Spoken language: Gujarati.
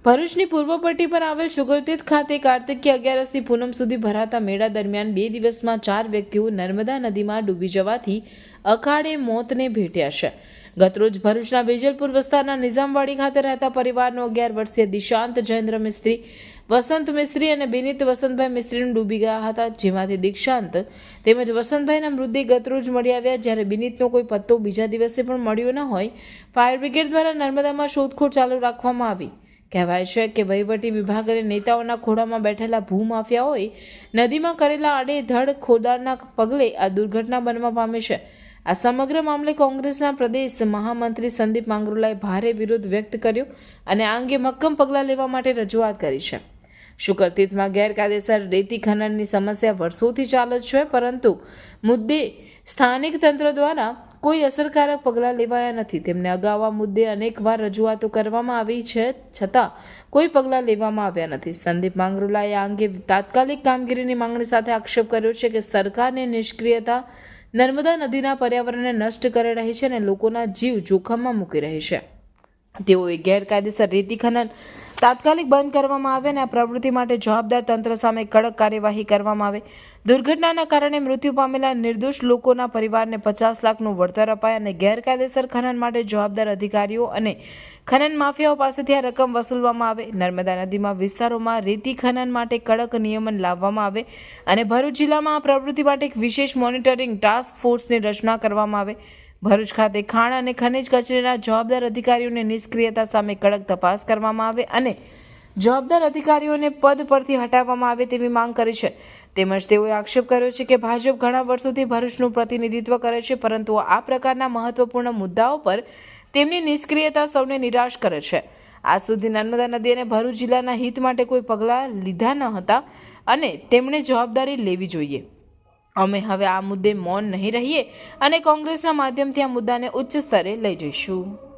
ભરૂચની પૂર્વ પટ્ટી પર આવેલ શુગરતીર્થ ખાતે કાર્તિકી 11થી પૂનમ સુધી ભરાતા મેળા દરમિયાન 2 દિવસમાં 4 વ્યક્તિઓ નર્મદા નદીમાં ડૂબી જવાથી અકાળે મોતને ભેટ્યા છે. ગતરોજ ભરૂચના વેજલપુર વિસ્તારના નિઝામવાડી ખાતે રહેતા પરિવારનો 11 વર્ષીય દિશાંત જયેન્દ્ર મિસ્ત્રી, વસંત મિસ્ત્રી અને બિનિત વસંતભાઈ મિસ્ત્રીનું ડૂબી ગયા હતા, જેમાંથી દીક્ષાંત તેમજ વસંતભાઈના મૃતદેહ ગતરોજ મળી આવ્યા. જ્યારે બિનિતનો કોઈ પત્તો બીજા દિવસે પણ મળ્યો ન હોય ફાયર બ્રિગેડ દ્વારા નર્મદામાં શોધખોળ ચાલુ રાખવામાં આવી. કહેવાય છે કે વહીવટી વિભાગ અને નેતાઓના ખોળામાં બેઠેલા ભૂમાફિયાઓએ નદીમાં કરેલા આડેધડ ખોદાણના પગલે આ દુર્ઘટના બનવા પામી છે. આ સમગ્ર મામલે કોંગ્રેસના પ્રદેશ મહામંત્રી સંદીપ માંગરોલાએ ભારે વિરોધ વ્યક્ત કર્યો અને આ અંગે મક્કમ પગલાં લેવા માટે રજૂઆત કરી છે. શુકરતીર્થમાં ગેરકાયદેસર રેતી ખનનની સમસ્યા વર્ષોથી ચાલે છે, પરંતુ મુદ્દે સ્થાનિક તંત્ર દ્વારા કોઈ અસરકારક પગલાં લેવાયા નથી. તેમને અગાઉ આ મુદ્દે અનેકવાર રજૂઆતો કરવામાં આવી છે, છતાં કોઈ પગલાં લેવામાં આવ્યા નથી. સંદીપ માંગરોલાએ આ અંગે તાત્કાલિક કામગીરીની માંગણી સાથે આક્ષેપ કર્યો છે કે સરકારની નિષ્ક્રિયતા નર્મદા નદીના પર્યાવરણને નષ્ટ કરી રહી છે અને લોકોના જીવ જોખમમાં મૂકી રહી છે. તેઓએ ગેરકાયદેસર રેતી ખનન તાત્કાલિક બંધ કરવામાં આવે અને આ પ્રવૃત્તિ માટે જવાબદાર તંત્ર સામે કડક કાર્યવાહી કરવામાં આવે. દુર્ઘટનાના કારણે મૃત્યુ પામેલા નિર્દોષ લોકોના પરિવારને 50 લાખનું વળતર અપાય અને ગેરકાયદેસર ખનન માટે જવાબદાર અધિકારીઓ અને ખનન માફિયાઓ પાસેથી આ રકમ વસૂલવામાં આવે. નર્મદા નદીમાં વિસ્તારોમાં રેતી ખનન માટે કડક નિયમન લાવવામાં આવે અને ભરૂચ જિલ્લામાં આ પ્રવૃત્તિ માટે એક વિશેષ મોનિટરિંગ ટાસ્ક ફોર્સની રચના કરવામાં આવે. ભરૂચ ખાતે ખાણ અને ખનિજ કચેરીના જવાબદાર અધિકારીઓની નિષ્ક્રિયતા સામે કડક તપાસ કરવામાં આવે અને જવાબદાર અધિકારીઓને પદ પરથી હટાવવામાં આવે તેવી માંગ કરી છે. તેમજ તેઓએ આક્ષેપ કર્યો છે કે ભાજપ ઘણા વર્ષોથી ભરૂચનું પ્રતિનિધિત્વ કરે છે, પરંતુ આ પ્રકારના મહત્વપૂર્ણ મુદ્દાઓ પર તેમની નિષ્ક્રિયતા સૌને નિરાશ કરે છે. આજ સુધી નર્મદા નદી અને ભરૂચ જિલ્લાના હિત માટે કોઈ પગલાં લીધા ન હતા અને તેમણે જવાબદારી લેવી જોઈએ. અમે હવે આ મુદ્દે મૌન નહીં રહીએ અને કોંગ્રેસના માધ્યમથી આ મુદ્દાને ઉચ્ચ સ્તરે લઈ જઈશું.